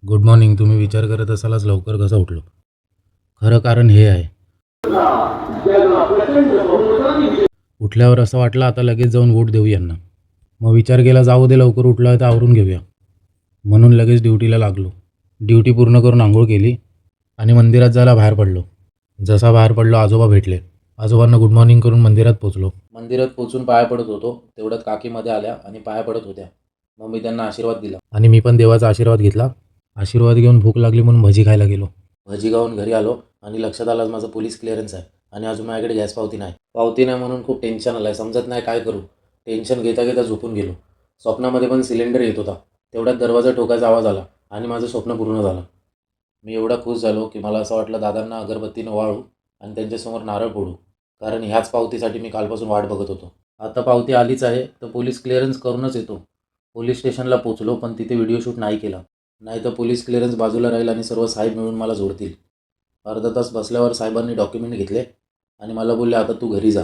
Good morning. तुम्ही विचार करत असालच लवकर कसं उठलो. खरं कारण हे आहे. उठल्यावर असं वाटलं आता लगेच जाऊन वोट देऊ यांना. मग विचार केला जाऊ दे, लवकर उठलो आहे तर आवरून घेऊया. म्हणून लगेच ड्युटीला लागलो. ड्युटी पूर्ण करून आंघोळ केली आणि मंदिरात जायला बाहेर पडलो. जसा बाहेर पडलो आजोबा भेटले. आजोबांना गुड मॉर्निंग करून मंदिरात पोचलो. मंदिरात पोचून पाया पडत होतो तेवढ्यात काकीमध्ये आल्या आणि पाया पडत होत्या. मग मी त्यांना आशीर्वाद दिला आणि मी पण देवाचा आशीर्वाद घेतला. आशीर्वाद घेऊन भूक लागली म्हणून भजी खायला गेलो. भजी खाऊन घरी आलो आणि लक्षात आलं माझं पोलीस क्लिअरन्स आहे आणि अजून माझ्याकडे गॅस पावती नाही म्हणून खूप टेन्शन आलं आहे. समजत नाही काय करू. टेन्शन घेता घेता झोपून गेलो. स्वप्नामध्ये पण सिलेंडर येत होता. तेवढ्यात दरवाजा ठोकायचा आवाज आला आणि माझं स्वप्न पूर्ण झालं. मी एवढा खुश झालो की मला असं वाटलं दादांना अगरबत्तीनं वाळू आणि त्यांच्यासमोर नारळ फोडू. कारण ह्याच पावतीसाठी मी कालपासून वाट बघत होतो. आता पावती आलीच आहे तर पोलीस क्लिअरन्स करूनच येतो. पोलीस स्टेशनला पोचलो पण तिथे व्हिडिओ शूट नाही केला. नाही तर पोलीस क्लिअरन्स बाजूला राहील आणि सर्व साहेब मिळून मला जोडतील. अर्धा तास बसल्यावर साहेबांनी डॉक्युमेंट घेतले आणि मला बोलले आता तू घरी जा.